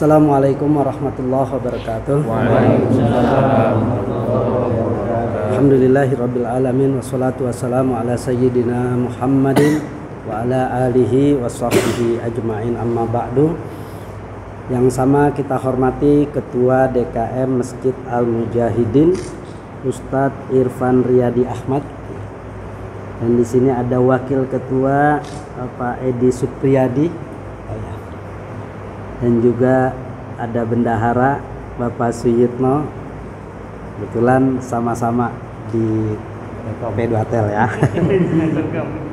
Assalamualaikum warahmatullahi wabarakatuh. Waalaikumsalam. Alhamdulillahirabbil alamin wassalatu wassalamu ala sayyidina Muhammadin wa ala alihi washabbihi ajmain, amma ba'du. Yang sama kita hormati Ketua DKM Masjid Al-Mujahidin Ustadz Irfan Riyadi Ahmad, dan di sini ada Wakil Ketua Pak Edi Supriyadi, dan juga ada Bendahara Bapak Suyitno. Kebetulan sama-sama di P2Tel ya.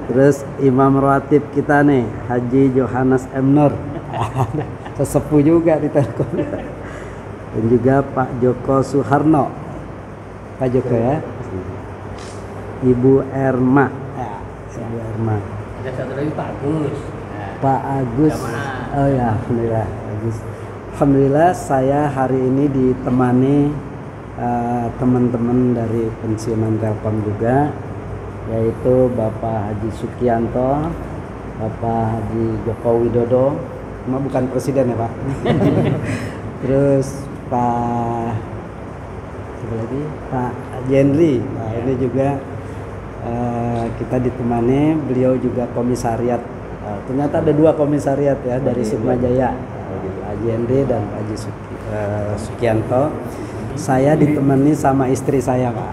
Terus Imam Rawatib kita nih Haji Johannes M. Nur, sesepuh juga di Telkom. Dan juga Pak Joko Suharno, Pak Joko ya. Ibu Erma ya, Ibu Erma. Ada satu lagi Pak Agus. Pak Agus. Oh ya, alhamdulillah Agus. Alhamdulillah saya hari ini ditemani teman-teman dari pensiunan Telkom juga, yaitu Bapak Haji Sukianto, Bapak Haji Joko Widodo, bukan presiden ya Pak. Terus Pak siapa lagi? Pak Jendri. Nah, ini juga kita ditemani, beliau juga komisariat. Ternyata ada dua komisariat ya dari Sukma Jaya, Pak Jendri dan Pak Haji Sukianto. Saya ditemani sama istri saya Pak.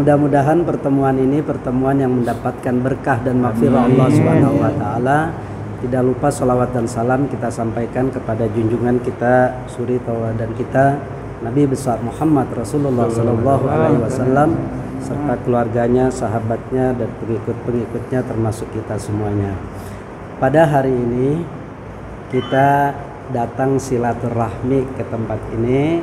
Mudah-mudahan pertemuan ini pertemuan yang mendapatkan berkah dan maghfirah Allah Subhanahu wa taala. Tidak lupa salawat dan salam kita sampaikan kepada junjungan kita, suri tauladan kita, Nabi besar Muhammad Rasulullah sallallahu alaihi wasallam, serta keluarganya, sahabatnya, dan pengikut-pengikutnya termasuk kita semuanya. Pada hari ini kita datang silaturahmi ke tempat ini.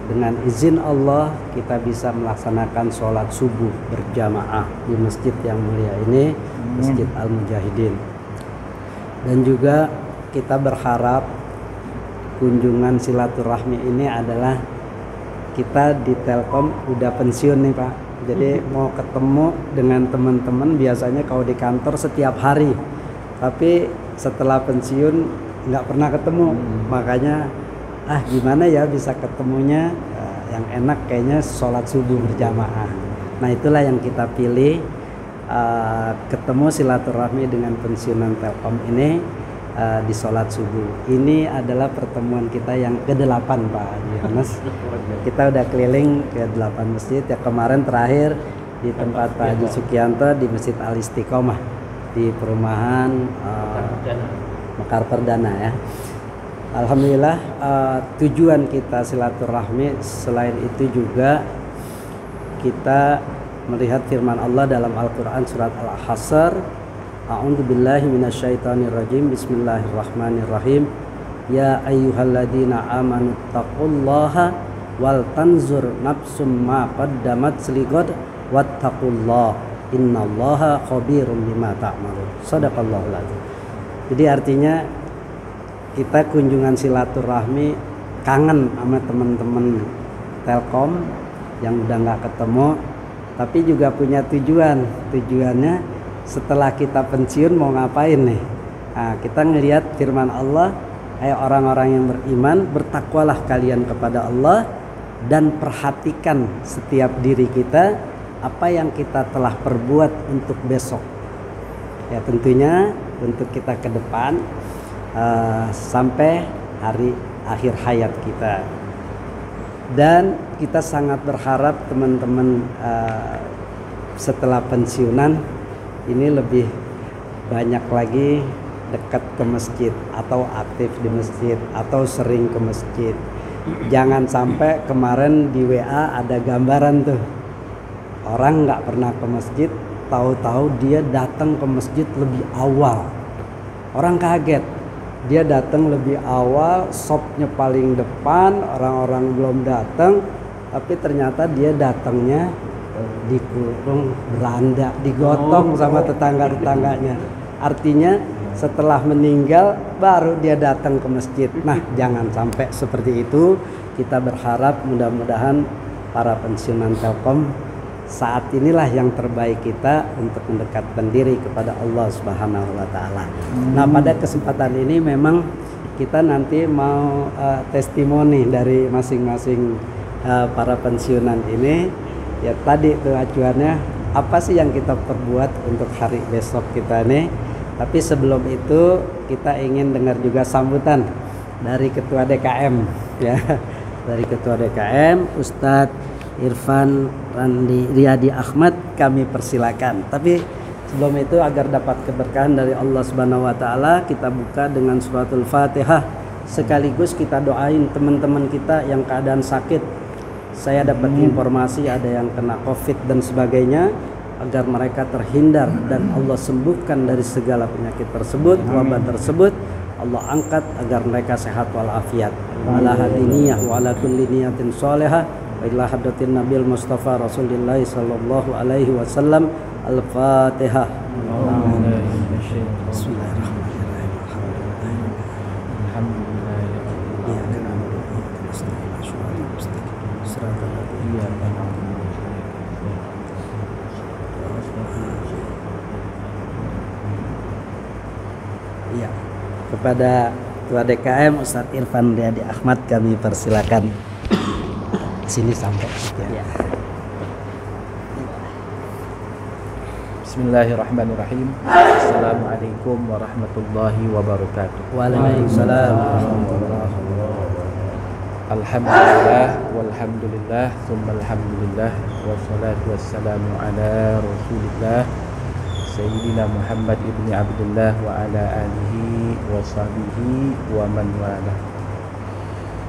Dengan izin Allah kita bisa melaksanakan sholat subuh berjamaah di masjid yang mulia ini, Masjid Al-Mujahidin. Dan juga kita berharap kunjungan silaturahmi ini adalah kita di Telkom udah pensiun nih Pak. Jadi mau ketemu dengan teman-teman biasanya kalau di kantor setiap hari, tapi setelah pensiun nggak pernah ketemu. Makanya gimana ya bisa ketemunya, yang enak kayaknya sholat subuh berjamaah. Nah itulah yang kita pilih, ketemu silaturahmi dengan pensiunan Telkom ini di sholat subuh. Ini adalah pertemuan kita yang ke-8 Pak Johannes. Kita udah keliling ke 8 masjid ya. Kemarin terakhir di tempat Pak Haji Sukianto di Masjid Al Istiqomah di perumahan Mekar Perdana ya. Alhamdulillah, tujuan kita silaturahmi selain itu juga kita melihat firman Allah dalam Al-Quran surat Al-Hasr. A'udzubillahi minasyaitonirrajim. Bismillahirrahmanirrahim. Ya ayyuhalladzina amanu taqullaha wal tanzur nafsum ma qaddamat lighad wattaqullaha innallaha khabirum bima ta'malun. Shadaqallahul adzim. Jadi artinya kita kunjungan silaturahmi, kangen sama teman-teman Telkom yang udah nggak ketemu, tapi juga punya tujuan. Tujuannya setelah kita pensiun mau ngapain nih? Nah, kita ngelihat firman Allah, ayo orang-orang yang beriman, bertakwalah kalian kepada Allah dan perhatikan setiap diri kita apa yang kita telah perbuat untuk besok. Ya tentunya untuk kita ke depan sampai hari akhir hayat kita. Dan kita sangat berharap teman-teman setelah pensiunan ini lebih banyak lagi dekat ke masjid atau aktif di masjid atau sering ke masjid. Jangan sampai kemarin di WA ada gambaran tuh orang nggak pernah ke masjid, tahu-tahu dia datang ke masjid lebih awal. Orang kaget, dia datang lebih awal, sopnya paling depan, orang-orang belum datang, tapi ternyata dia datangnya dikurung beranda, digotong sama tetangga-tetangganya. Artinya setelah meninggal baru dia datang ke masjid. Nah jangan sampai seperti itu. Kita berharap mudah-mudahan para pensiunan Telkom saat inilah yang terbaik kita untuk mendekatkan diri kepada Allah Subhanahu wa taala. Nah, pada kesempatan ini memang kita nanti mau testimoni dari masing-masing para pensiunan ini. Ya tadi tuh acuannya apa sih yang kita perbuat untuk hari besok kita nih. Tapi sebelum itu kita ingin dengar juga sambutan dari Ketua DKM ya. Dari Ketua DKM Ustadz Irfan Riyadi Ahmad, kami persilakan. Tapi sebelum itu agar dapat keberkahan dari Allah Subhanahu wa taala, kita buka dengan suratul Fatihah sekaligus kita doain teman-teman kita yang keadaan sakit. Saya dapat informasi ada yang kena Covid dan sebagainya, agar mereka terhindar dan Allah sembuhkan dari segala penyakit tersebut, wabah tersebut. Allah angkat agar mereka sehat walafiat. Ala hadiniyah wa ala kulli niyatin sholihah wa ila hadratin Nabil Mustafa Rasulullah sallallahu alaihi wasallam. Al-Fatihah. Bismillahirrahmanirrahim. Iya. Kepada Ketua DKM Ustadz Irfan Riyadi Ahmad kami persilakan. Sini sampai ya. Bismillahirrahmanirrahim. Assalamualaikum warahmatullahi wabarakatuh. Waalaikumsalam warahmatullahi wabarakatuh. Alhamdulillah walhamdulillah tsumma alhamdulillah wassalatu wassalamu ala Rasulillah Sayyidina Muhammad ibni Abdullah wa ala alihi wa sahbihi wa man wala.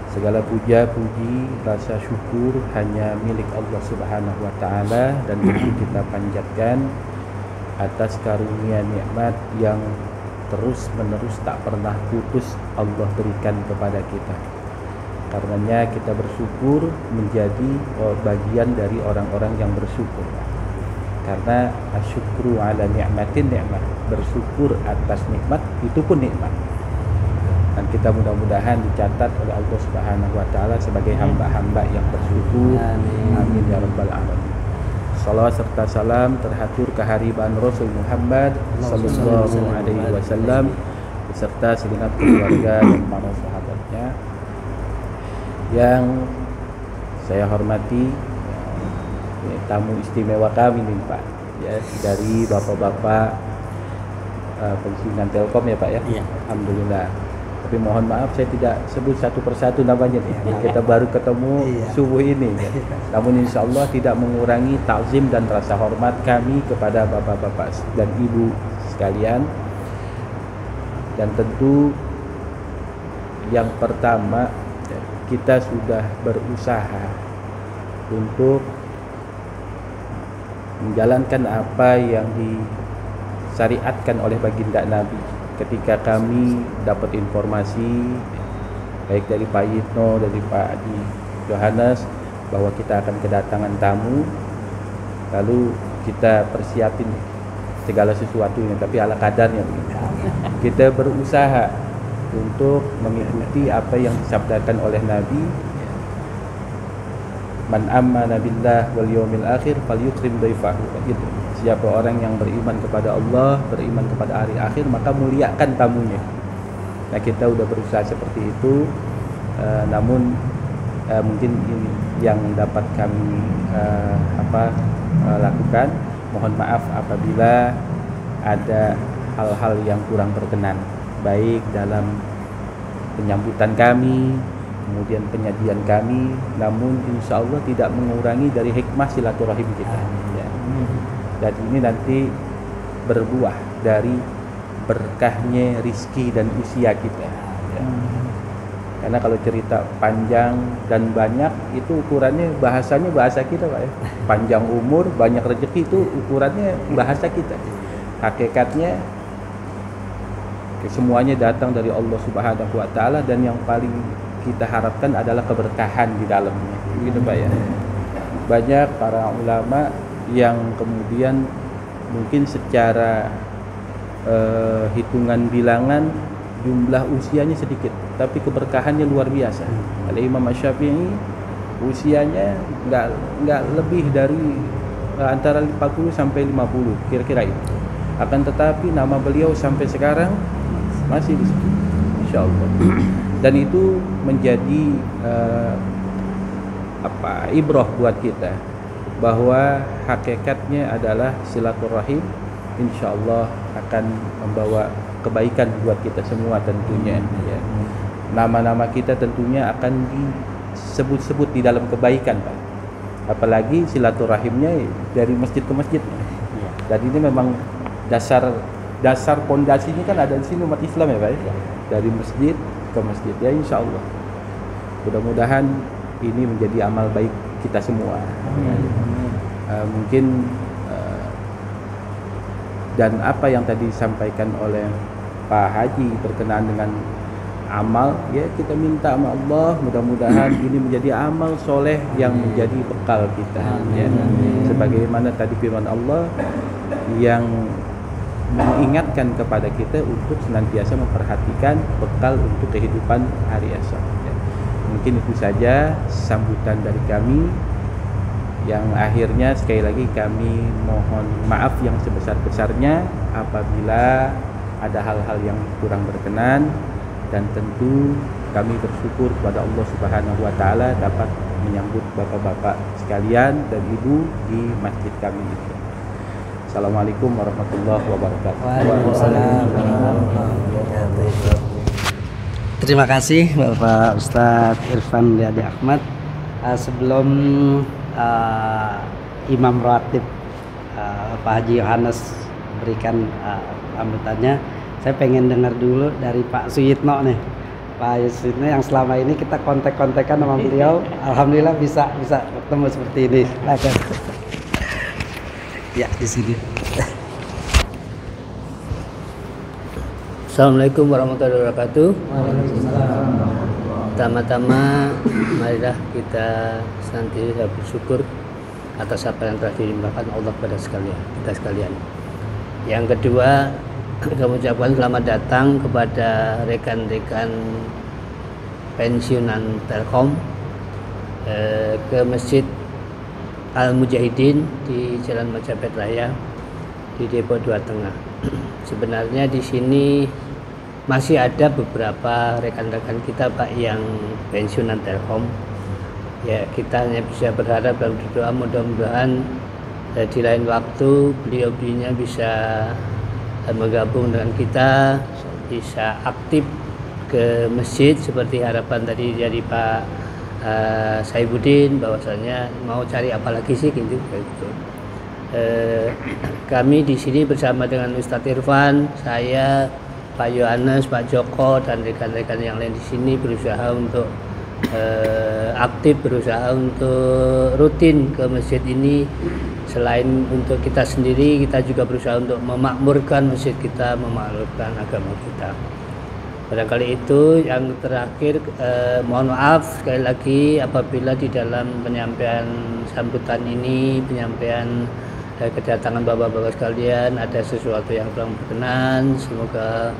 Segala puja puji rasa syukur hanya milik Allah Subhanahu wa taala, dan tentu kita panjatkan atas karunia nikmat yang terus menerus tak pernah putus Allah berikan kepada kita. Karenanya kita bersyukur menjadi bagian dari orang-orang yang bersyukur. Karena asyukru ala ni'matin ni'mat, bersyukur atas nikmat itu pun nikmat. Dan kita mudah-mudahan dicatat oleh Allah Subhanahu wa taala sebagai hamba-hamba yang bersyukur. Amin ya rabbal alamin. Salawat serta salam terhatur kehariban Rasul Muhammad sallallahu alaihi wasallam beserta segenap keluarga dan para sahabatnya. Yang saya hormati tamu istimewa kami nih Pak ya, dari bapak-bapak pensiunan Telkom ya Pak ya. Iya. Alhamdulillah. Tapi mohon maaf saya tidak sebut satu persatu namanya nih. Kita baru ketemu subuh ini ya. Namun insya Allah tidak mengurangi takzim dan rasa hormat kami kepada bapak-bapak dan ibu sekalian. Dan tentu yang pertama kita sudah berusaha untuk menjalankan apa yang disyariatkan oleh baginda Nabi. Ketika kami dapat informasi baik dari Pak Yitno, dari Pak Haji Johannes bahwa kita akan kedatangan tamu, lalu kita persiapin segala sesuatunya, tapi ala kadarnya. Kita berusaha untuk mengikuti apa yang disabdakan oleh Nabi. Man amana billah wal yawmil akhir falyukrim dhaifahu. Gitu. Siapa orang yang beriman kepada Allah, beriman kepada hari akhir, maka muliakan tamunya. Nah, kita udah berusaha seperti itu. Namun mungkin ini yang dapat kami lakukan. Mohon maaf apabila ada hal-hal yang kurang berkenan, baik dalam penyambutan kami, kemudian penyajian kami, namun insya Allah tidak mengurangi dari hikmah silaturahim kita ya. Dan ini nanti berbuah dari berkahnya rizki dan usia kita ya. Karena kalau cerita panjang dan banyak itu ukurannya bahasanya bahasa kita Pak ya. Panjang umur, banyak rezeki itu ukurannya bahasa kita. Hakikatnya semuanya datang dari Allah Subhanahu wa taala, dan yang paling kita harapkan adalah keberkahan di dalamnya. Begitu Pak ya. Banyak para ulama yang kemudian mungkin secara hitungan bilangan jumlah usianya sedikit, tapi keberkahannya luar biasa. Al Imam Syafi'i usianya nggak lebih dari antara 40 sampai 50 kira-kira itu. Akan tetapi nama beliau sampai sekarang masih di situ, insyaallah. Dan itu menjadi ibrah buat kita bahwa hakikatnya adalah silaturahim insyaallah akan membawa kebaikan buat kita semua tentunya ya. Nama-nama kita tentunya akan disebut-sebut di dalam kebaikan, Pak. Apalagi silaturahimnya dari masjid ke masjid. Dan ini memang dasar pondasinya kan ada di sini umat Islam ya, Pak. Dari masjid ke masjid ya, insyaallah. Mudah-mudahan ini menjadi amal baik kita semua. Mungkin dan apa yang tadi disampaikan oleh Pak Haji berkenaan dengan amal, ya kita minta sama Allah mudah-mudahan ini menjadi amal soleh yang menjadi bekal kita ya. Sebagaimana tadi firman Allah yang mengingatkan kepada kita untuk senantiasa memperhatikan bekal untuk kehidupan hari esok ya. Mungkin itu saja sambutan dari kami. Yang akhirnya sekali lagi kami mohon maaf yang sebesar-besarnya apabila ada hal-hal yang kurang berkenan, dan tentu kami bersyukur kepada Allah Subhanahu wa taala dapat menyambut bapak-bapak sekalian dan ibu di masjid kami itu. Assalamualaikum warahmatullahi wabarakatuh. Waalaikumsalam warahmatullahi wabarakatuh. Terima kasih Bapak Ustadz Irfan Riyadi Ahmad. Sebelum Imam Ratib Pak Haji Yohanes berikan sambutannya, saya pengen dengar dulu dari Pak Suyitno nih. Pak Suyitno yang selama ini kita kontak-kontakan sama beliau, alhamdulillah bisa ketemu seperti ini. Ya, di sini. Assalamualaikum warahmatullahi wabarakatuh. Pertama-tama marilah kita senantiasa bersyukur atas apa yang telah dilimpahkan Allah kepada kita sekalian. Yang kedua, kita mengucapkan selamat datang kepada rekan-rekan pensiunan Telkom ke Masjid Al-Mujahidin di Jalan Majapahit Raya di Depok 2 Tengah. Sebenarnya di sini masih ada beberapa rekan-rekan kita Pak yang pensiunan Telkom. Ya, kita hanya bisa berharap dan berdoa mudah-mudahan di lain waktu beliau-beliaunya bisa bergabung dengan kita, bisa aktif ke masjid seperti harapan tadi dari Pak Saibuddin, bahwasanya mau cari apa lagi sih gitu. Kami di sini bersama dengan Ustadz Irfan, saya, Pak Yohanes, Pak Joko, dan rekan-rekan yang lain di sini berusaha untuk aktif, berusaha untuk rutin ke masjid ini. Selain untuk kita sendiri, kita juga berusaha untuk memakmurkan masjid kita, memakmurkan agama kita. Barangkali itu. Yang terakhir, mohon maaf sekali lagi apabila di dalam penyampaian sambutan ini, penyampaian kedatangan bapak-bapak sekalian ada sesuatu yang kurang berkenan. Semoga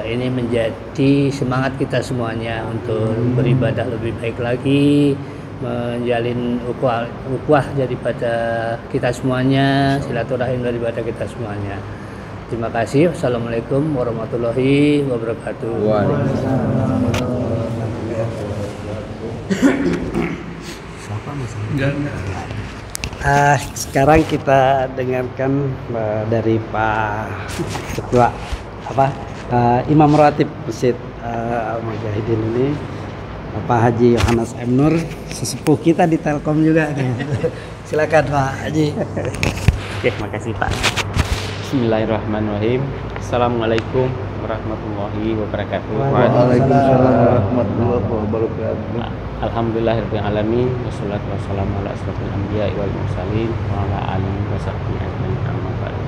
ini menjadi semangat kita semuanya untuk beribadah lebih baik lagi, menjalin ukhuwah daripada kita semuanya, silaturahim daripada kita semuanya. Terima kasih. Wassalamualaikum warahmatullahi wabarakatuh. Sekarang kita dengarkan dari Pak Ketua Imam Ratib Masjid Al-Mujahidin ini, Pak Haji Yohanes M. Nur, sesepuh kita di Telkom juga. Silakan Pak Haji. Oke, makasih Pak. Bismillahirrahmanirrahim. Assalamualaikum warahmatullahi wabarakatuh. Waalaikumsalam warahmatullahi wabarakatuh. Alhamdulillahirabbil alamin, wassalatu wassalamu ala asrofil anbiya'i wal mursalin wa ala alihi washabbihi ajmain. Amma ba'du.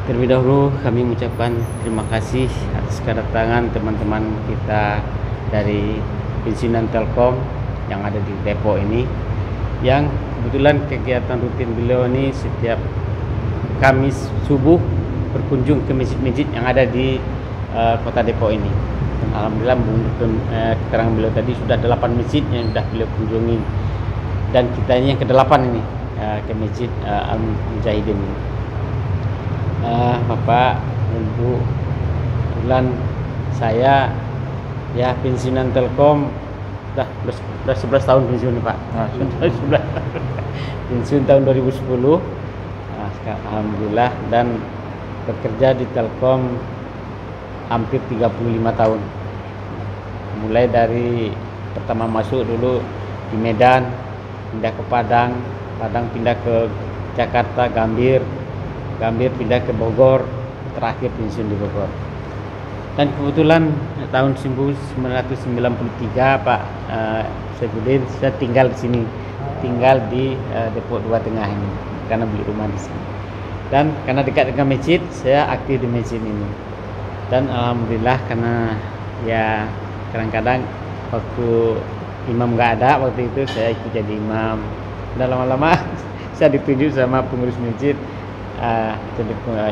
Terlebih dahulu kami mengucapkan terima kasih atas kedatangan teman-teman kita dari pensiunan Telkom yang ada di Depok ini, yang kebetulan kegiatan rutin beliau ini setiap Kamis subuh berkunjung ke masjid-masjid yang ada di kota Depok ini. Dan alhamdulillah keterangan beliau tadi sudah 8 masjid yang sudah beliau kunjungi, dan kita ini yang ke-8 ini. ke Masjid Al-Mujahidin. Bapak, Ibu, bulan saya ya pensiunan Telkom udah 11 tahun pensiun nih Pak. Pensiun tahun 2010. Alhamdulillah, dan bekerja di Telkom hampir 35 tahun. Mulai dari pertama masuk dulu di Medan, pindah ke Padang pindah ke Jakarta, Gambir pindah ke Bogor, terakhir pensiun di Bogor. Dan kebetulan tahun 1993 Pak Saifuddin saya tinggal di sini, tinggal di Depok 2 Tengah ini karena beli rumah di sini. Dan karena dekat dengan masjid, saya aktif di masjid ini. Dan alhamdulillah, karena ya kadang-kadang waktu imam nggak ada, waktu itu saya ikut jadi imam. Dan lama-lama saya ditunjuk sama pengurus masjid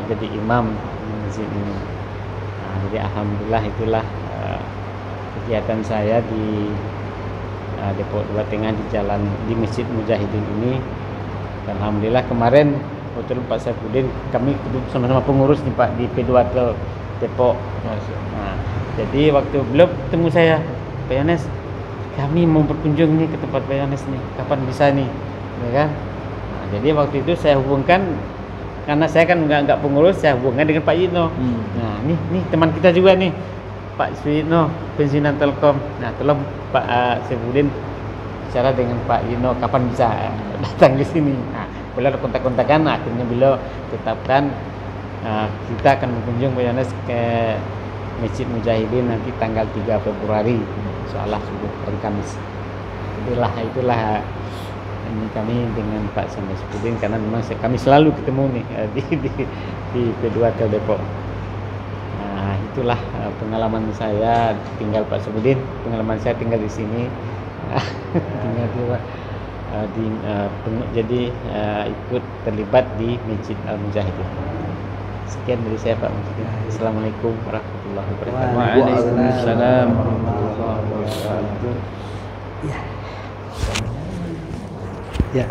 jadi imam di masjid ini. Jadi alhamdulillah itulah kegiatan saya di Depok 2 Tengah di Masjid Mujahidin ini. Dan alhamdulillah kemarin betul Pak Saifuddin, kami sama-sama pengurus nih Pak di P2 Depok. Nah, jadi waktu beliau ketemu saya, Pak Yones, kami mau berkunjung nih ke tempat Pak Yones nih, kapan bisa nih, ya kan? Nah, jadi waktu itu saya hubungkan, karena saya kan nggak pengurus, saya hubungkan dengan Pak Yitno. Nah, nih teman kita juga nih, Pak Suyitno, pensiunan Telkom. Nah, tolong Pak Saifuddin bicara dengan Pak Yitno kapan bisa datang ke sini. Nah, beliau kontak-kontakan, akhirnya beliau tetapkan kita akan berkunjung Pak Yones ke Masjid Mujahidin nanti tanggal 3 Februari, insyaallah subuh hari Kamis. Itulah ini kami dengan Pak Saifuddin, karena memang kami selalu ketemu nih di P2 Depok. Nah, itulah pengalaman saya tinggal Pak Saifuddin, pengalaman saya tinggal di sini. Jadi ikut terlibat di Masjid Al-Mujahidin. Sekian dari saya Pak Mufti. Assalamualaikum warahmatullahi wabarakatuh. Waalaikumsalam warahmatullahi wabarakatuh. Ya,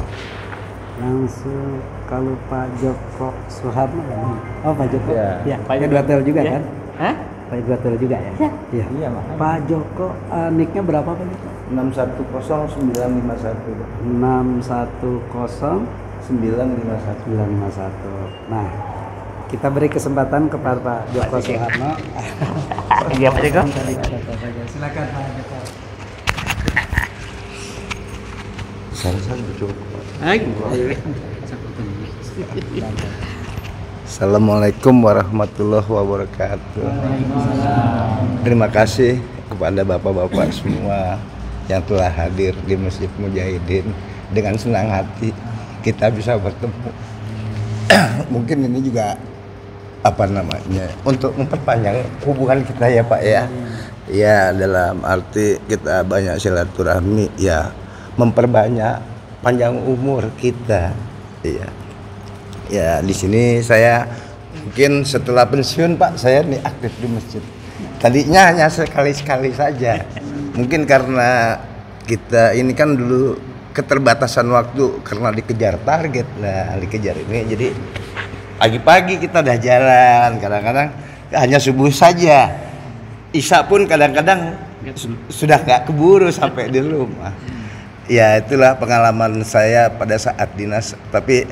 langsung kalau Pak Joko Suharno, oh Pak Joko, ya Pak Edwatel juga kan? Hah? Pak Edwatel juga ya? Iya. Iya, Mak. Pak Joko, nicknya berapa Pak Joko? 610951. 610951. Nah, kita beri kesempatan kepada Pak Joko Suharno. Iya Pak Joko. Silakan Pak Joko. Assalamualaikum warahmatullahi wabarakatuh. Terima kasih kepada bapak-bapak semua yang telah hadir di Masjid Mujahidin. Dengan senang hati kita bisa bertemu. Mungkin ini juga untuk memperpanjang hubungan kita ya Pak ya. Ya, dalam arti kita banyak silaturahmi ya, memperbanyak panjang umur kita. Iya. Ya, di sini saya mungkin setelah pensiun Pak, saya nih aktif di masjid. Tadinya hanya sekali-sekali saja. Mungkin karena kita ini kan dulu keterbatasan waktu karena dikejar target. Nah, dikejar ini jadi pagi-pagi kita udah jalan, kadang-kadang hanya subuh saja. Isya pun kadang-kadang sudah nggak keburu sampai di rumah. Ya, itulah pengalaman saya pada saat dinas. Tapi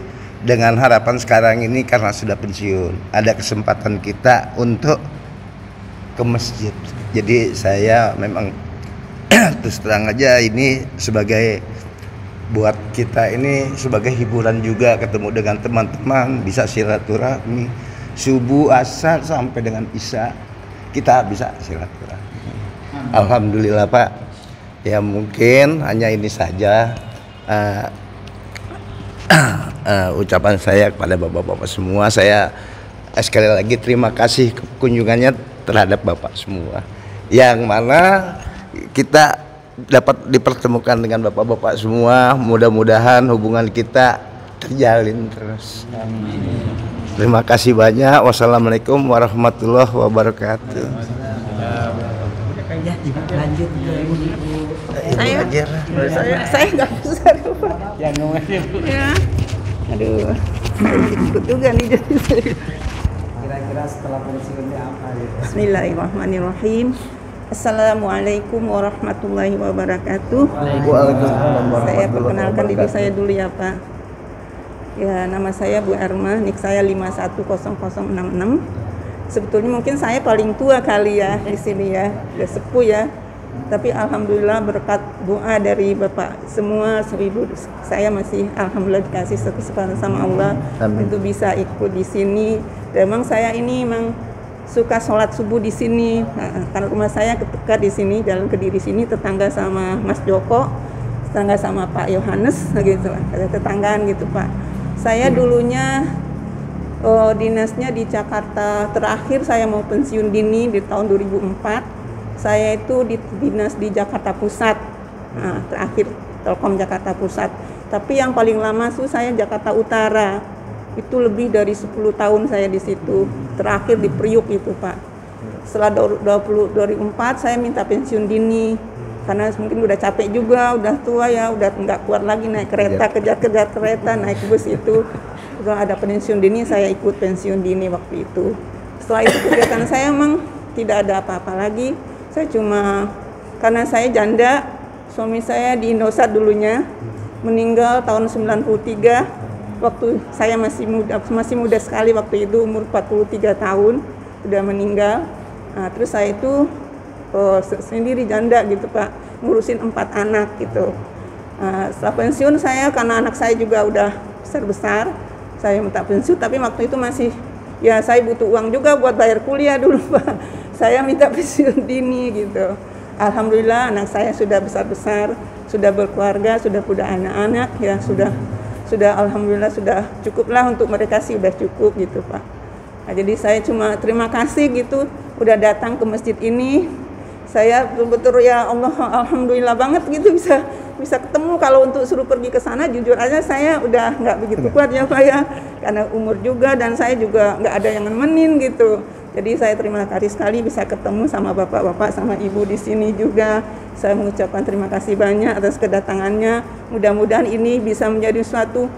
dengan harapan sekarang ini karena sudah pensiun, ada kesempatan kita untuk ke masjid. Jadi saya memang terus terang aja ini sebagai buat kita ini sebagai hiburan juga, ketemu dengan teman-teman, bisa silaturahmi subuh, asar sampai dengan isya kita bisa silaturahmi. Alhamdulillah Pak. Ya mungkin hanya ini saja ucapan saya kepada bapak-bapak semua. Saya sekali lagi terima kasih kunjungannya terhadap bapak semua, yang mana kita dapat dipertemukan dengan bapak-bapak semua. Mudah-mudahan hubungan kita terjalin terus. Terima kasih banyak. Wassalamualaikum warahmatullahi wabarakatuh. Ya, lanjut ke Ibu. Saya nggak bisa. Yang ngomongnya Bu. Ya. Aduh. Ikut juga nih jadi saya. Kira-kira setelah pensiunnya apa ya? Bismillahirrahmanirrahim. Assalamualaikum warahmatullahi wabarakatuh. Waalaikumsalam Saya warahmatullahi perkenalkan diri wabarakatuh. saya dulu ya Pak. Ya, nama saya Bu Erma, nik saya 510066. Sebetulnya mungkin saya paling tua kali ya di sini ya, udah sepuh ya. Tapi alhamdulillah berkat doa dari Bapak semua 1000, saya masih alhamdulillah dikasih kesempatan sama Allah untuk bisa ikut di sini. Dan memang saya ini memang suka sholat subuh di sini. Nah, karena rumah saya dekat di sini, jalan Kediri sini, tetangga sama Mas Joko, tetangga sama Pak Yohanes, gitu lah, ada tetanggaan gitu Pak. Saya dulunya dinasnya di Jakarta. Terakhir saya mau pensiun dini di tahun 2004. Saya itu di dinas di Jakarta Pusat. Nah, terakhir Telkom Jakarta Pusat. Tapi yang paling lama tuh saya Jakarta Utara. Itu lebih dari 10 tahun saya di situ. Terakhir di Priuk itu Pak. Setelah 2004 saya minta pensiun dini. Karena mungkin udah capek juga, udah tua ya, udah nggak kuat lagi naik kereta, kejar-kejar kereta, naik bus itu. Udah ada pensiun dini, saya ikut pensiun dini waktu itu. Setelah itu kegiatan saya emang tidak ada apa-apa lagi. Saya cuma, karena saya janda, suami saya di Indosat dulunya, meninggal tahun 93, waktu saya masih muda sekali waktu itu, umur 43 tahun, udah meninggal. Nah, terus saya itu sendiri janda gitu Pak, ngurusin 4 anak gitu. Setelah pensiun saya, karena anak saya juga udah besar-besar, saya minta pensiun, tapi waktu itu masih, ya saya butuh uang juga buat bayar kuliah dulu Pak. Saya minta pensiun dini gitu. Alhamdulillah anak saya sudah besar-besar, sudah berkeluarga, sudah punya anak-anak, ya sudah alhamdulillah sudah cukup lah untuk mereka sih, udah cukup gitu Pak. Nah, jadi saya cuma terima kasih gitu udah datang ke masjid ini. Saya betul-betul ya Allah, alhamdulillah banget gitu bisa ketemu. Kalau untuk suruh pergi ke sana jujur aja saya udah nggak begitu kuat ya Pak ya, karena umur juga dan saya juga nggak ada yang nemenin gitu. Jadi saya terima kasih sekali bisa ketemu sama bapak-bapak sama ibu di sini juga. Saya mengucapkan terima kasih banyak atas kedatangannya. Mudah-mudahan ini bisa menjadi suatu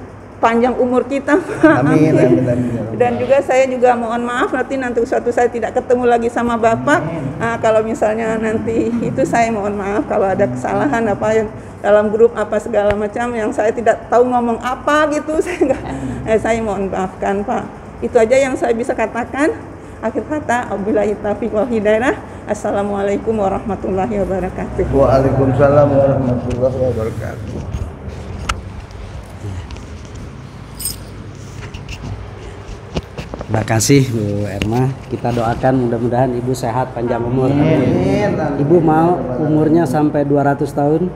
panjang umur kita Pak. Amin, amin, amin. Dan juga saya juga mohon maaf nanti suatu saya tidak ketemu lagi sama Bapak. Nah, kalau misalnya nanti itu saya mohon maaf kalau ada kesalahan apa yang dalam grup apa segala macam yang saya tidak tahu ngomong apa gitu, saya mohon maafkan Pak. Itu aja yang saya bisa katakan. Akhir kata, wabillahi taufiq wal hidayah. Assalamualaikum warahmatullahi wabarakatuh. Waalaikumsalam warahmatullahi wabarakatuh. Terima kasih Bu Erma. Kita doakan mudah-mudahan Ibu sehat panjang umur. Amin. Ibu mau umurnya sampai 200 tahun?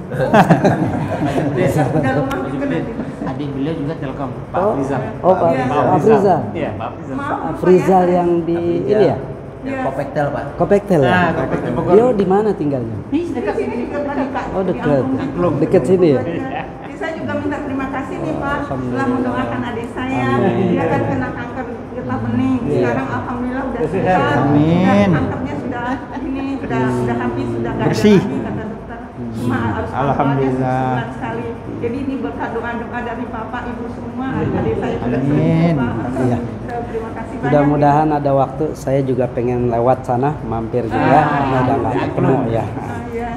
Adik beliau juga Telkom, Pak Rizal. Oh, Pak Rizal. Iya, Pak Rizal. Pak Rizal yang di ini ya? Kopektel Pak. Kopektel ya? Nah, Kopektel Bogor. Dia di mana tinggalnya? Dekat sini dekat Pak. Oh, dekat. Dekat sini ya? Saya juga minta terima kasih nih Pak telah mendoakan adik saya. Dia kan kena kanker getah bening. Sekarang alhamdulillah udah sehat. Amin. Kankernya sudah udah habis, sudah nggak ada Bersih. lagi kata dokter. Cuma harus Alhamdulillah. sebulan sekali. Jadi ini berkat doa dari Bapak Ibu semua, adik saya sudah sembuh Amin. Pak. Iya. Terima kasih banyak. Mudah-mudahan ada waktu saya juga pengen lewat sana, mampir juga. Udah nggak ketemu ya. Iya.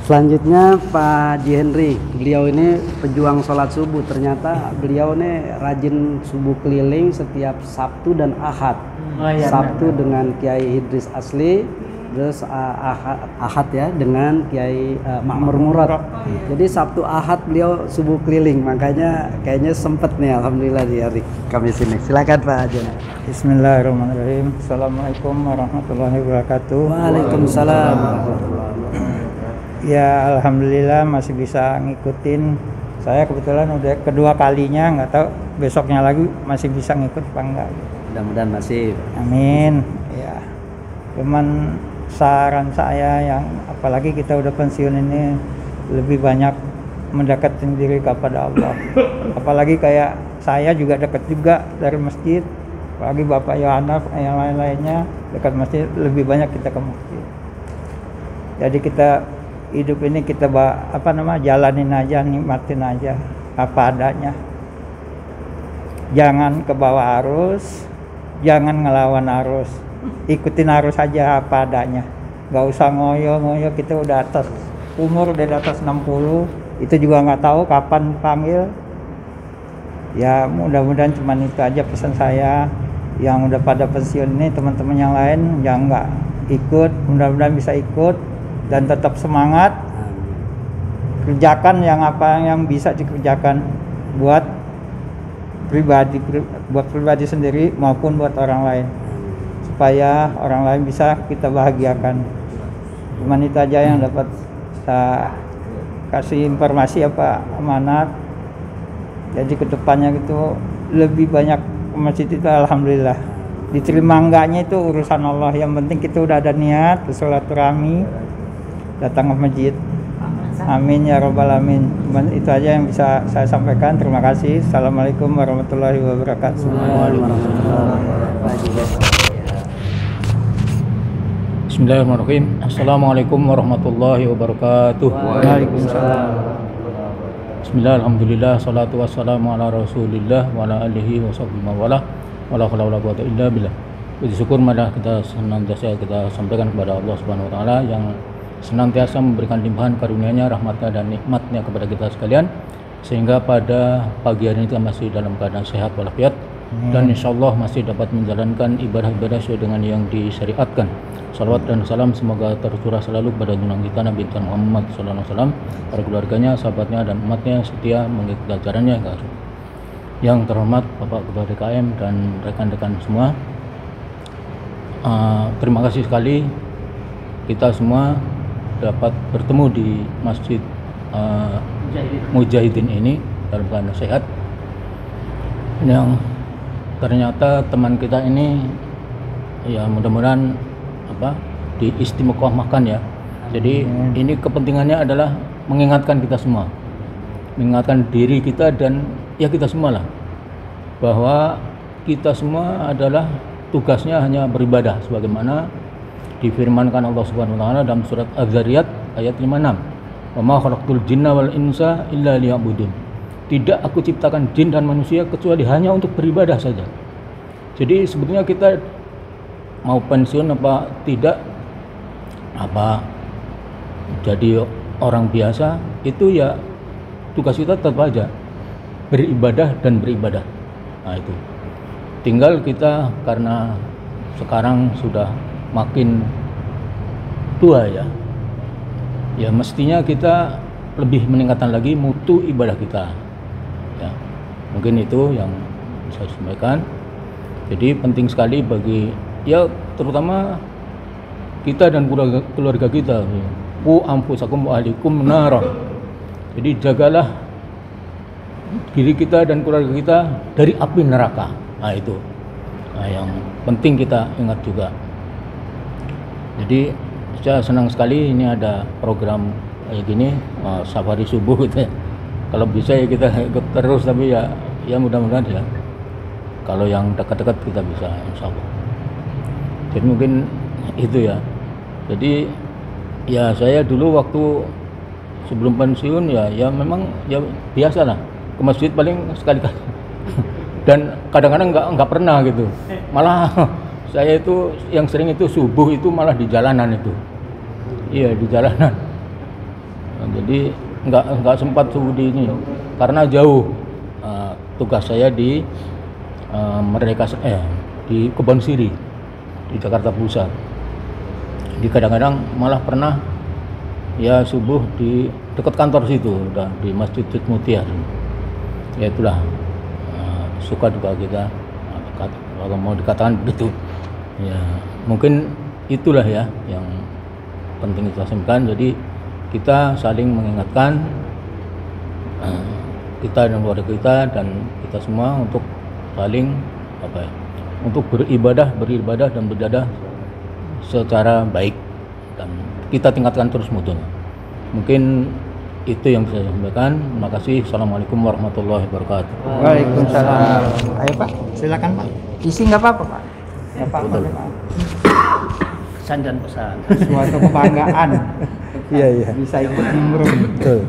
Selanjutnya Pak Ji Henry, beliau ini pejuang sholat subuh. Ternyata beliau ini rajin subuh keliling setiap Sabtu dan Ahad. Sabtu dengan Kiai Idris Asli, terus Ahad ya dengan Kiai Makmur Murad. Jadi Sabtu Ahad beliau subuh keliling, makanya kayaknya sempet nih alhamdulillah di hari Kamis ini. Silakan Pak Haji. Bismillahirrahmanirrahim. Assalamualaikum warahmatullahi wabarakatuh. Waalaikumsalam warahmatullahi wabarakatuh. Ya alhamdulillah masih bisa ngikutin. Saya kebetulan udah kedua kalinya, nggak tahu besoknya lagi masih bisa ngikut apa enggak. Mudah-mudahan masih. Amin. Ya. Cuman saran saya yang apalagi kita udah pensiun ini lebih banyak mendekatkan diri kepada Allah. Apalagi kayak saya juga dekat juga dari masjid. Apalagi Bapak Yohana yang lain-lainnya dekat masjid, lebih banyak kita ke masjid. Jadi kita hidup ini kita jalanin aja, nikmatin aja apa adanya. Jangan ke bawah arus, jangan ngelawan arus, ikutin arus aja apa adanya. Gak usah ngoyo-ngoyo, kita udah atas umur, udah di atas 60, itu juga nggak tahu kapan panggil. Ya mudah-mudahan cuman itu aja pesan saya. Yang udah pada pensiun ini, teman-teman yang lain yang nggak ikut, mudah-mudahan bisa ikut dan tetap semangat. Kerjakan apa yang bisa dikerjakan buat pribadi sendiri maupun buat orang lain, supaya orang lain bisa kita bahagiakan. Cuman itu aja yang dapat saya kasih informasi amanat. Jadi kedepannya gitu lebih banyak ke masjid itu, alhamdulillah. Diterima enggaknya itu urusan Allah, yang penting kita udah ada niat bersilaturahmi, datang ke masjid. Amin ya rabbal alamin. Itu aja yang bisa saya sampaikan. Terima kasih. Assalamualaikum warahmatullahi wabarakatuh. Bismillahirrahmanirrahim. Assalamualaikum warahmatullahi wabarakatuh. Waalaikumsalam. Bismillah, alhamdulillah, salatu wassalamu ala rasulillah wa ala alihi wa sahbihi wa la haula wa la quwwata illa billah. Puji syukur marilah kita senantiasa kita sampaikan kepada Allah Subhanahu wa taala yang senantiasa memberikan limpahan karunia-Nya, rahmat-Nya dan nikmat-Nya kepada kita sekalian, sehingga pada pagi hari ini kita masih dalam keadaan sehat walafiat dan insyaallah masih dapat menjalankan ibadah-ibadah sesuai dengan yang disyariatkan. Salawat dan salam semoga tercurah selalu kepada junjungan kita Nabi Muhammad SAW, para keluarganya, sahabatnya dan umatnya setia mengikuti ajarannya. Yang terhormat Bapak Ketua DKM dan rekan-rekan semua, terima kasih sekali kita semua dapat bertemu di Masjid Mujahidin ini dalam keadaan sehat. Yang ternyata teman kita ini ya mudah-mudahan diistimeqomahkan ya. Jadi ini kepentingannya adalah mengingatkan kita semua, mengingatkan diri kita dan ya kita semua lah, bahwa kita semua adalah tugasnya hanya beribadah sebagaimana difirmankan Allah Subhanahu wa taala dalam surat Az-Zariyat ayat 56. Wa ma khalaqtul jinna wal insa illa liya'budun. Tidak aku ciptakan jin dan manusia kecuali hanya untuk beribadah saja. Jadi sebetulnya kita mau pensiun apa tidak, jadi orang biasa itu ya tugas kita tetap aja beribadah dan beribadah. Nah itu tinggal kita karena sekarang sudah makin tua ya mestinya kita lebih meningkatkan lagi mutu ibadah kita ya. Mungkin itu yang saya sampaikan. Jadi penting sekali bagi ya terutama kita dan keluarga kita, ku anfusakum wa ahlikum nara. Jadi jagalah diri kita dan keluarga kita dari api neraka. Nah itu yang penting kita ingat juga. Jadi saya senang sekali ini ada program kayak gini, safari subuh gitu ya. Kalau bisa ya kita ikut terus, tapi ya mudah-mudahan ya kalau yang dekat-dekat kita bisa insya Allah. Jadi mungkin itu ya. Jadi ya saya dulu waktu sebelum pensiun ya memang ya biasa lah ke masjid paling sekali-kali dan kadang-kadang nggak pernah gitu. Malah saya itu yang sering itu subuh itu malah di jalanan itu. Iya di jalanan. Nah, jadi nggak sempat subuh di ini karena jauh. Tugas saya di di Kebon Siri di Jakarta Pusat. Jadi kadang-kadang malah pernah ya subuh di dekat kantor situ, udah di Masjid Mutiar. Ya itulah suka duka kita kalau mau dikatakan begitu. Ya mungkin itulah ya yang penting kita sampaikan. Jadi kita saling mengingatkan kita dan keluarga kita dan kita semua untuk saling untuk beribadah dan beribadah secara baik dan kita tingkatkan terus mutunya. Mungkin itu yang bisa saya sampaikan. Terima kasih. Assalamualaikum warahmatullahi wabarakatuh. Waalaikumsalam. Ayo Pak, silakan Pak. Isi nggak apa-apa Pak. Nggak apa-apa. pesan dan pesan. Suatu kebanggaan. Iya. Bisa ikut nimbrung. Betul.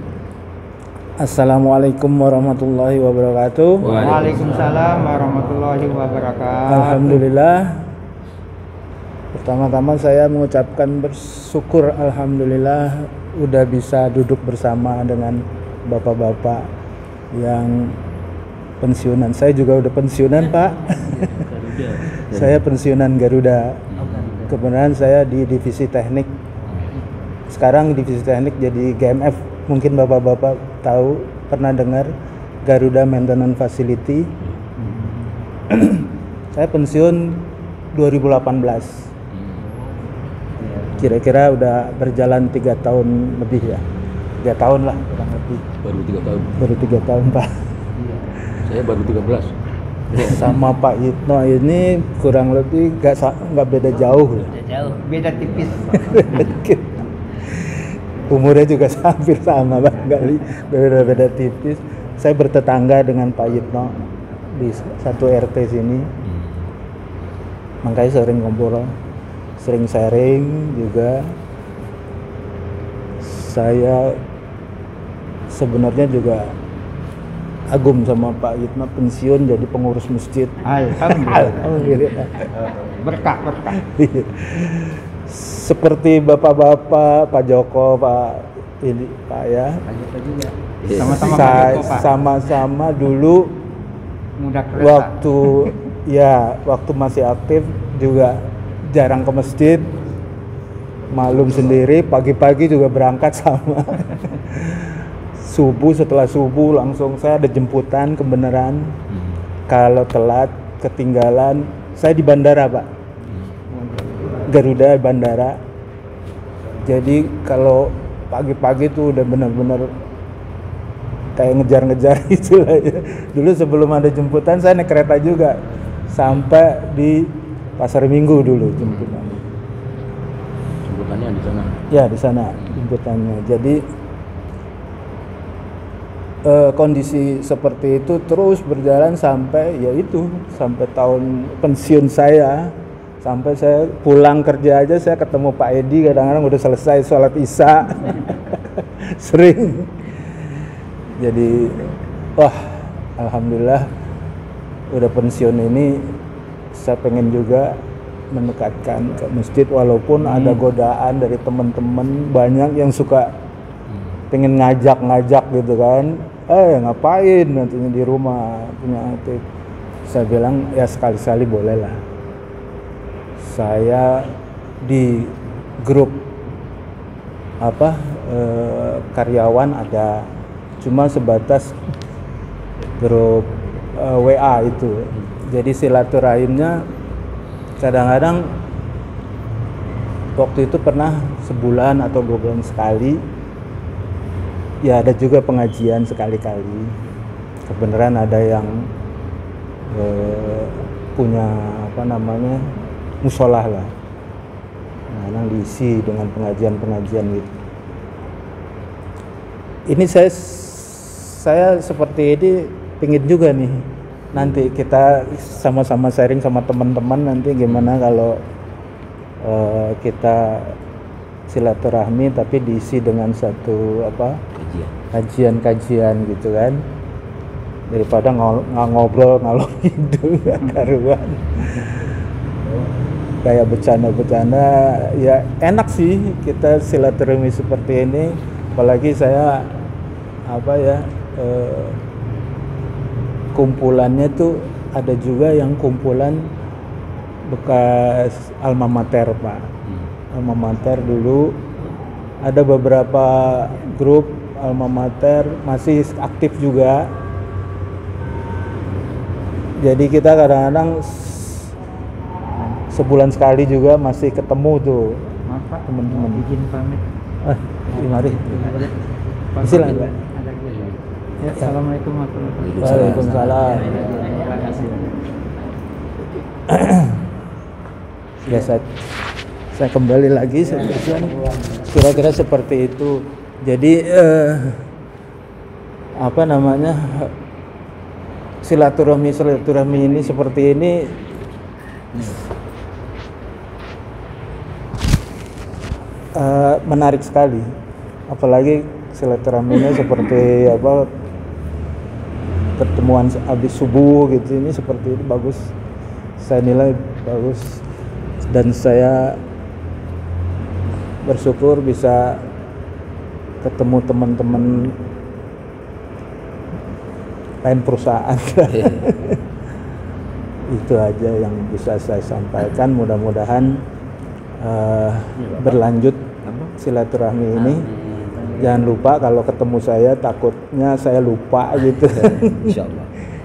Assalamualaikum warahmatullahi wabarakatuh. Waalaikumsalam warahmatullahi wabarakatuh. Alhamdulillah. Pertama-tama saya mengucapkan bersyukur alhamdulillah udah bisa duduk bersama dengan bapak-bapak yang pensiunan. Saya juga udah pensiunan, Pak. Saya pensiunan Garuda. Kebenaran saya di divisi teknik. Sekarang divisi teknik jadi GMF. Mungkin bapak-bapak tahu, pernah dengar Garuda Maintenance Facility. Saya pensiun 2018. Kira-kira udah berjalan 3 tahun lebih ya. 3 tahun lah kurang lebih. Baru 3 tahun. Baru 3 tahun, Pak. Saya baru 13. Sama Pak Yitno ini kurang lebih nggak beda jauh. Udah jauh. Beda tipis. Umurnya juga hampir sama, Bang, beda tipis. Saya bertetangga dengan Pak Yitno di satu RT sini, makanya sering ngobrol, sering sharing juga. Saya sebenarnya juga agum sama Pak Yitno, pensiun jadi pengurus masjid. Alhamdulillah. Berkah. Seperti bapak-bapak, Pak Joko, Pak ya. Sama-sama Pak Joko, Pak. Sama-sama dulu Muda kereta. waktu masih aktif juga jarang ke masjid. Maklum sendiri, pagi-pagi juga berangkat sama. Setelah subuh langsung saya ada jemputan kebenaran. Kalau telat, ketinggalan, saya di bandara, Pak. Garuda bandara. Jadi kalau pagi-pagi tuh udah benar-benar kayak ngejar-ngejar gitu lah ya. Dulu sebelum ada jemputan saya naik kereta juga sampai di Pasar Minggu dulu jemputannya. Jemputannya di sana. Ya, di sana jemputannya. Jadi kondisi seperti itu terus berjalan sampai sampai tahun pensiun saya. Sampai saya pulang kerja aja saya ketemu Pak Edi kadang-kadang udah selesai sholat isya. Sering. Jadi alhamdulillah udah pensiun ini saya pengen juga mendekatkan ke masjid walaupun ada godaan dari teman-teman banyak yang suka pengen ngajak gitu kan. Ngapain nantinya di rumah punya aktif. Saya bilang ya sekali-sekali boleh lah. Saya di grup karyawan ada, cuma sebatas grup WA itu. Jadi silaturahimnya kadang-kadang waktu itu pernah sebulan atau 2 bulan sekali. Ya ada juga pengajian sekali-kali. Kebenaran ada yang punya musolah lah, yang diisi dengan pengajian gitu. Ini saya seperti ini pingin juga nih nanti kita sama-sama sharing sama teman-teman nanti gimana kalau kita silaturahmi tapi diisi dengan satu kajian gitu kan, daripada ngobrol ngalor gitu karuan. Kayak bercanda-bercanda ya enak sih kita silaturahmi seperti ini, apalagi saya kumpulannya tuh ada juga yang kumpulan bekas alma mater, Pak. Alma mater dulu ada beberapa grup alma mater masih aktif juga, jadi kita kadang-kadang sebulan sekali juga masih ketemu tuh. Maaf Pak, teman-teman. izin pamit. Mari. Silakan. Ya, assalamualaikum warahmatullahi wabarakatuh. Waalaikumsalam. Ya, saya kembali lagi kira-kira seperti itu. Jadi silaturahmi ini seperti ini menarik sekali, apalagi silaturahminya seperti apa, pertemuan habis subuh gitu, ini seperti ini bagus, saya nilai bagus, dan saya bersyukur bisa ketemu teman-teman lain perusahaan. Itu aja yang bisa saya sampaikan, mudah-mudahan berlanjut silaturahmi ini. Jangan lupa kalau ketemu saya, takutnya saya lupa gitu.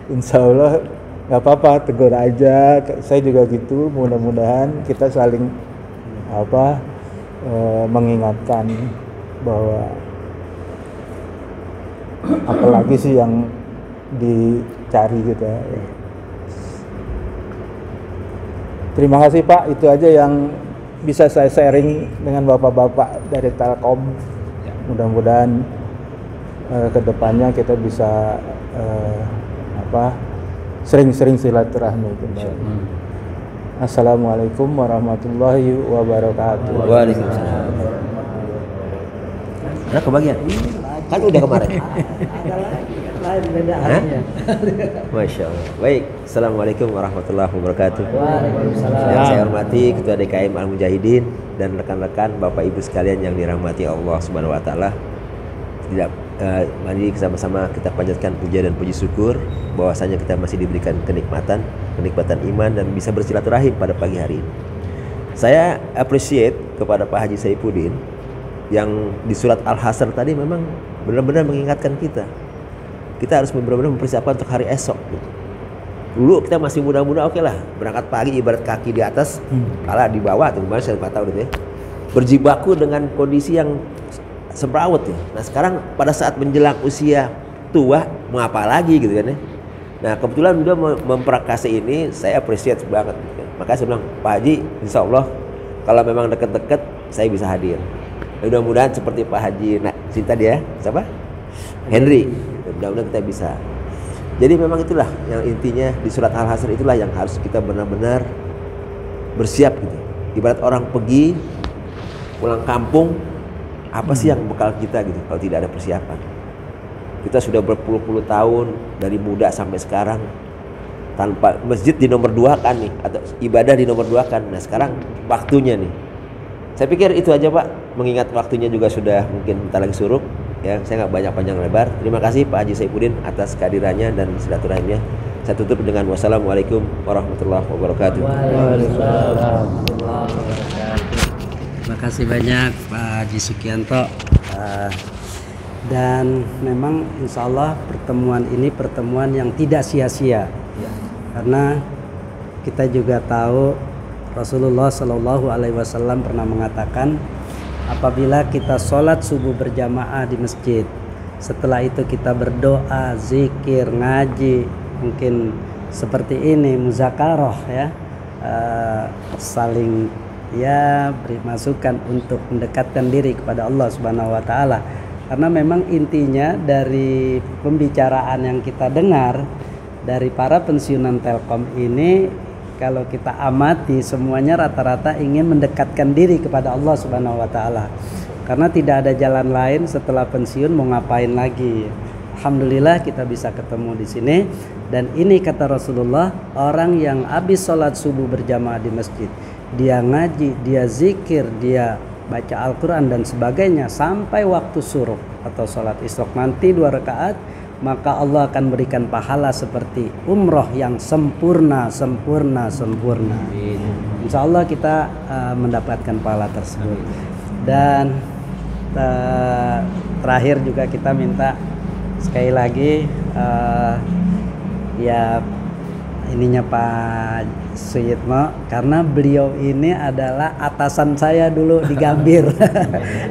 Insya Allah nggak apa-apa, tegur aja, saya juga gitu. Mudah-mudahan kita saling mengingatkan bahwa apalagi sih yang dicari gitu ya. Terima kasih Pak, itu aja yang bisa saya sharing dengan bapak-bapak dari Telkom. Mudah-mudahan kedepannya kita bisa sering-sering silaturahmi kembali. Assalamualaikum warahmatullahi wabarakatuh. Waalaikumsalam. Ada kebagian? Kan udah kemarin. Lain beda harinya. Masya Allah. Baik, Assalamualaikum warahmatullahi wabarakatuh. Waalaikumsalam. Yang saya hormati Ketua DKM Al Mujahidin dan rekan-rekan Bapak Ibu sekalian yang dirahmati Allah Subhanahu Wa Taala. Mari sama-sama kita panjatkan puja dan puji syukur bahwasanya kita masih diberikan kenikmatan iman dan bisa bersilaturahim pada pagi hari ini. Saya appreciate kepada Pak Haji Saifuddin yang di surat Al-Hasr tadi memang benar-benar mengingatkan kita harus benar-benar mempersiapkan untuk hari esok. Dulu kita masih muda-muda, oke lah, berangkat pagi ibarat kaki di atas, kalah di bawah, tuh kemarin saya tahu gitu ya, berjibaku dengan kondisi yang semrawut ya. Nah sekarang pada saat menjelang usia tua mau apa lagi gitu kan ya. Nah kebetulan udah memprakarsa ini, saya appreciate banget gitu kan. Makanya saya bilang, Pak Haji insya Allah kalau memang deket-deket saya bisa hadir. Mudah-mudahan seperti Pak Haji cinta dia siapa? Henry. Mudah-mudahan kita bisa. Jadi memang itulah yang intinya di surat Al-Hasr, itulah yang harus kita benar-benar bersiap gitu. Ibarat orang pergi pulang kampung, apa sih yang bekal kita gitu kalau tidak ada persiapan. Kita sudah berpuluh-puluh tahun dari muda sampai sekarang tanpa masjid di nomor 2 kan nih, atau ibadah di nomor 2 kan. Nah sekarang waktunya nih. Saya pikir itu aja Pak, mengingat waktunya juga sudah mungkin bentar lagi suruk ya. Saya nggak banyak panjang lebar. Terima kasih Pak Haji Saifuddin atas kehadirannya dan silaturahimnya. Saya tutup dengan wassalamualaikum warahmatullahi wabarakatuh. Waalaikumsalam. Terima kasih banyak Pak Haji Sukianto. Dan memang insya Allah pertemuan ini pertemuan yang tidak sia-sia, karena kita juga tahu Rasulullah Shallallahu Alaihi Wasallam pernah mengatakan, apabila kita sholat subuh berjamaah di masjid, setelah itu kita berdoa, zikir, ngaji, mungkin seperti ini, muzakarah ya, saling ya beri masukan untuk mendekatkan diri kepada Allah Subhanahu Wa Taala. Karena memang intinya dari pembicaraan yang kita dengar dari para pensiunan Telkom ini, kalau kita amati semuanya rata-rata ingin mendekatkan diri kepada Allah Subhanahu Wa Taala. Karena tidak ada jalan lain setelah pensiun, mau ngapain lagi. Alhamdulillah kita bisa ketemu di sini. Dan ini kata Rasulullah, orang yang habis sholat subuh berjamaah di masjid, dia ngaji, dia zikir, dia baca Al-Quran dan sebagainya sampai waktu syuruk atau sholat isyraq nanti 2 rakaat, maka Allah akan berikan pahala seperti umroh yang sempurna. Insya Allah kita mendapatkan pahala tersebut. Dan terakhir juga kita minta sekali lagi ya ininya Pak Suyitno, karena beliau ini adalah atasan saya dulu di Gambir.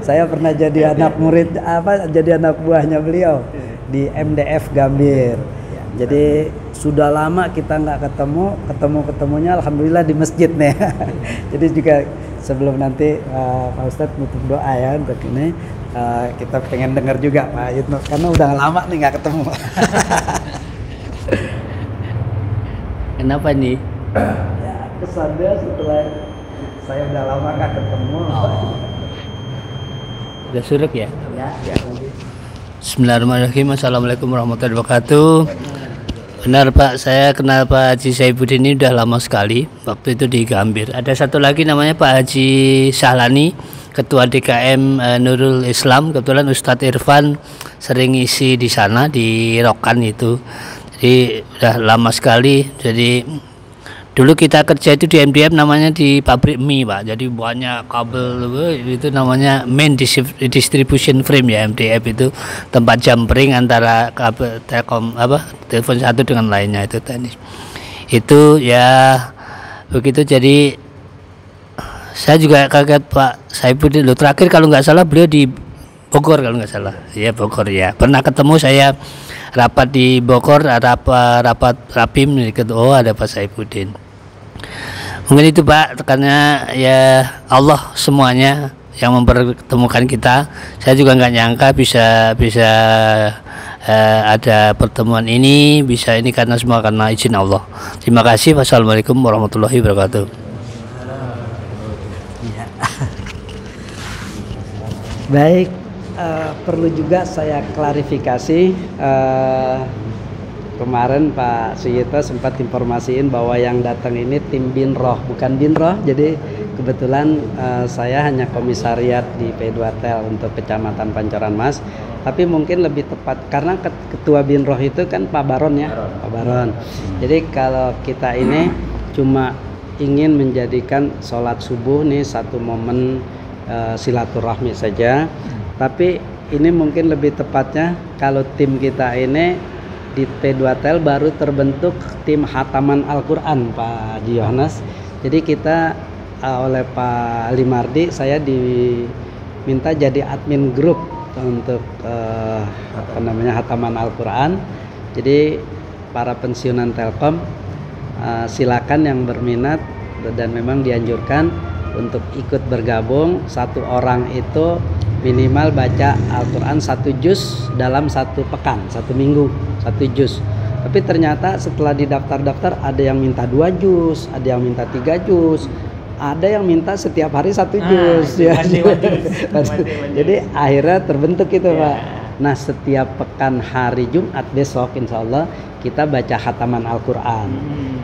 Saya pernah jadi anak murid jadi anak buahnya beliau di MDF Gambir. Jadi sudah lama kita nggak ketemunya alhamdulillah di masjid nih. Jadi juga sebelum nanti Pak Ustadz nutup doa ya untuk ini, kita pengen dengar juga Pak Yitno, karena udah lama nih nggak ketemu. Kenapa nih? Ya kesannya setelah saya udah lama nggak ketemu. Udah suruk ya? Ya. Bismillahirrahmanirrahim. Assalamualaikum warahmatullahi wabarakatuh. Benar Pak, saya kenal Pak Haji Saifuddin ini udah lama sekali. Waktu itu di Gambir. Ada satu lagi namanya Pak Haji Sahlani, Ketua DKM Nurul Islam. Kebetulan Ustadz Irfan sering isi di sana di Rokan itu. Jadi udah lama sekali. Jadi dulu kita kerja itu di MDF namanya di pabrik mie Pak. Jadi banyak kabel itu namanya main distribution frame ya, MDF itu tempat jumpering antara kabel telkom telepon satu dengan lainnya itu teknis. Itu ya begitu. Jadi saya juga kaget Pak Saifuddin loh, terakhir kalau nggak salah beliau di Bogor kalau nggak salah. Ya Bogor ya. Pernah ketemu saya rapat di Bogor, rapat rapim oh ada Pak Saifuddin. Mungkin itu Pak, karena ya Allah semuanya yang mempertemukan kita. Saya juga nggak nyangka bisa ada pertemuan ini, bisa ini karena semua karena izin Allah. Terima kasih. Wassalamualaikum warahmatullahi wabarakatuh. Ya. Baik, perlu juga saya klarifikasi. Kemarin Pak Suyito sempat informasiin bahwa yang datang ini tim Binroh, bukan Binroh. Jadi kebetulan saya hanya komisariat di P2Tel untuk Kecamatan Pancoran Mas. Tapi mungkin lebih tepat karena ketua Binroh itu kan Pak Baron ya, Pak Baron. Jadi kalau kita ini cuma ingin menjadikan sholat subuh nih satu momen silaturahmi saja. Tapi ini mungkin lebih tepatnya kalau tim kita ini di P2Tel baru terbentuk tim hataman Al-Quran Pak Haji Yohanes. Jadi kita oleh Pak Limardi saya diminta jadi admin grup untuk hataman Al-Quran. Jadi para pensiunan Telkom silakan yang berminat dan memang dianjurkan untuk ikut bergabung. Satu orang itu minimal baca Al-Quran 1 juz dalam 1 pekan, 1 minggu 1 juz. Tapi ternyata setelah didaftar-daftar ada yang minta 2 juz, ada yang minta 3 juz, ada yang minta setiap hari 1 juz ya. Jadi akhirnya terbentuk itu Pak. Nah setiap pekan hari Jumat besok insya Allah kita baca khataman Al-Quran.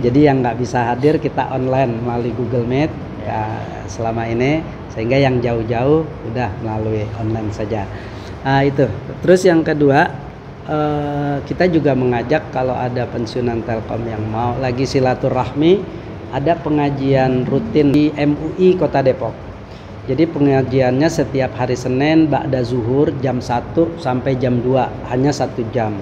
Jadi yang nggak bisa hadir kita online melalui Google Meet ya, selama ini, sehingga yang jauh-jauh udah melalui online saja. Itu. Terus yang kedua, kita juga mengajak kalau ada pensiunan Telkom yang mau lagi silaturahmi, ada pengajian rutin di MUI Kota Depok. Jadi pengajiannya setiap hari Senin ba'da zuhur jam 1 sampai jam 2, hanya 1 jam.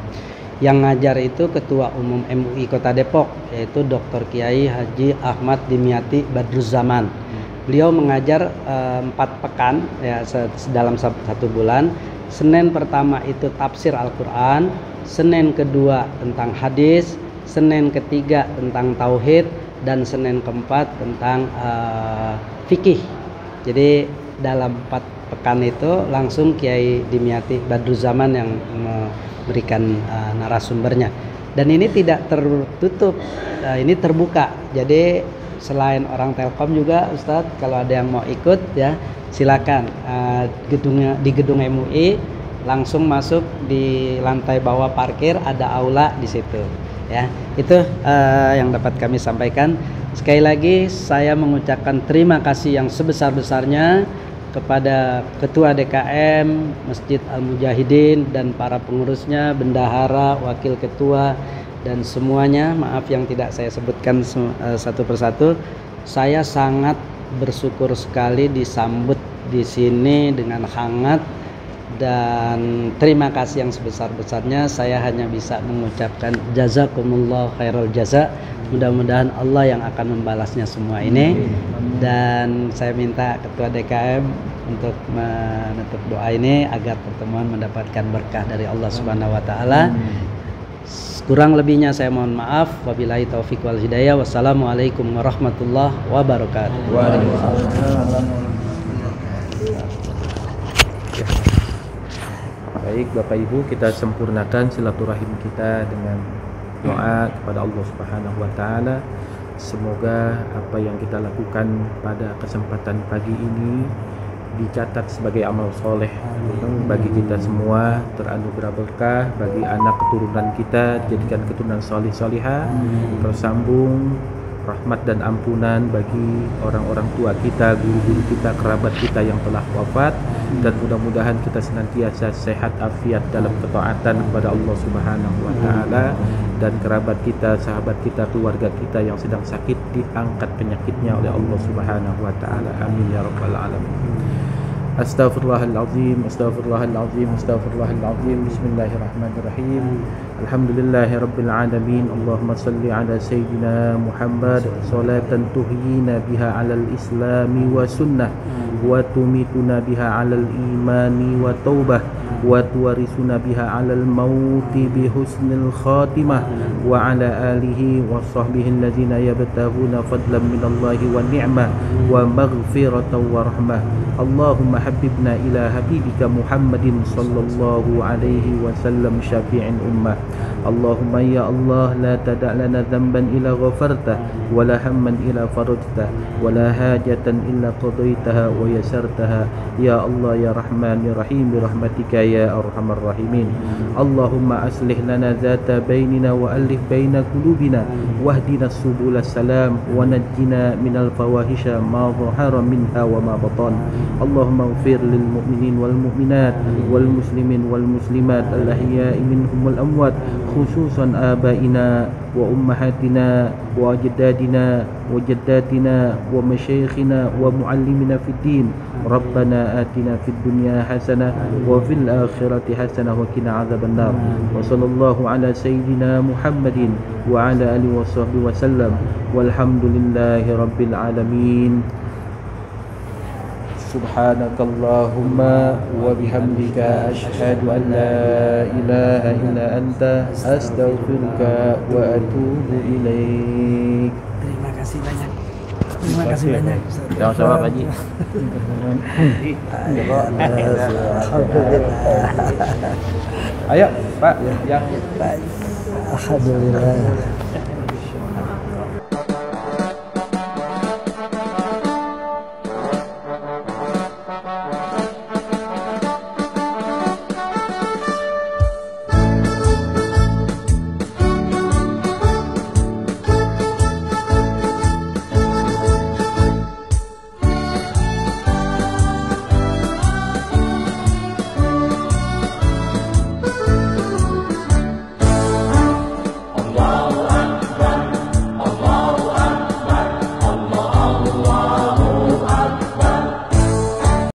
Yang ngajar itu Ketua Umum MUI Kota Depok, yaitu Dr. Kiai Haji Ahmad Dimyati Badruzzaman. Beliau mengajar 4 pekan ya dalam 1 bulan. Senin pertama itu tafsir Al-Quran, Senin kedua tentang hadis, Senin ketiga tentang tauhid, dan Senin keempat tentang fikih. Jadi dalam 4 pekan itu langsung Kiai Dimyati Badruzzaman yang memberikan narasumbernya. Dan ini tidak tertutup, ini terbuka. Jadi selain orang Telkom juga Ustadz, kalau ada yang mau ikut ya silakan. Di gedung MUI langsung masuk di lantai bawah parkir, ada aula di situ ya. Itu yang dapat kami sampaikan. Sekali lagi saya mengucapkan terima kasih yang sebesar-besarnya kepada Ketua DKM Masjid Al-Mujahidin dan para pengurusnya, bendahara, wakil ketua, dan semuanya. Maaf yang tidak saya sebutkan satu persatu. Saya sangat bersyukur sekali disambut di sini dengan hangat, dan terima kasih yang sebesar-besarnya. Saya hanya bisa mengucapkan jazakumullah khairal jaza. Mudah-mudahan Allah yang akan membalasnya semua ini. Dan saya minta Ketua DKM untuk menutup doa ini agar pertemuan mendapatkan berkah dari Allah Subhanahu wa taala. Kurang lebihnya saya mohon maaf. Wabillahi taufik wal hidayah. Wassalamualaikum warahmatullahi wabarakatuh. Baik Bapak Ibu, kita sempurnakan silaturahim kita dengan doa kepada Allah Subhanahu wa taala. Semoga apa yang kita lakukan pada kesempatan pagi ini dicatat sebagai amal soleh bagi kita semua, teranugerah berkah bagi anak keturunan kita, jadikan keturunan soleh solihah, tersambung rahmat dan ampunan bagi orang-orang tua kita, guru-guru kita, kerabat kita yang telah wafat, dan mudah-mudahan kita senantiasa sehat afiat dalam ketaatan kepada Allah Subhanahu wa taala, dan kerabat kita, sahabat kita, keluarga kita yang sedang sakit diangkat penyakitnya oleh Allah Subhanahu wa taala. Amin ya rabbal alamin. Astaghfirullahaladzim, astaghfirullahaladzim, astaghfirullahaladzim. Bismillahirrahmanirrahim. Alhamdulillahi rabbil alamin. Allahumma salli ala sayyidina Muhammad salatan tuhyina biha alal islami wa sunnah, wa tumituna biha alal imani wa taubah, wa tuwarisuna biha alal mauti bihusnil khatimah, wa ala alihi wa sahbihi allazina yabtahuna fadlan minallahi wa ni'mah wa maghfiratan wa rahmah. Allahumma habibna ila habibika Muhammadin sallallahu alaihi wasallam syafi'in ummah. Allahumma ya Allah la tada' lana dhanban illa ghafartah, wa la hamman illa faradtah, wa la hajatan illa qadaitaha wa yasartaha. Ya Allah ya Rahman ya Rahim bi rahmatika ya arhamar rahimin. Allahumma aslih lana zata bainina wa alif baina qulubina wahdina subul salam wa najjina minal fawahisha ma dhahara minha wa ma batan. Allahumma ighfir lil mu'minin wal mu'minat wal muslimin wal muslimat al ahya'i minhum wal amwat, khususan abaina wa ummahatina wa ajdadina wa jaddatina wa masyayikhina wa muallimina fid din. Rabbana atina fid dunya hasanah wa fil akhirati hasanah wa qina adzabannar. Wa sallallahu ala sayyidina Muhammadin wa ala alihi wa sahbihi wa sallam. Walhamdulillahi rabbil alamin. Subhanakallahumma wa bihamdika asyhadu an la ilaha illa anta astaghfiruka wa atubu ilaik. Terima kasih banyak. Terima kasih banyak. Sama-sama Pak Haji. Ayo Pak, yang Alhamdulillah.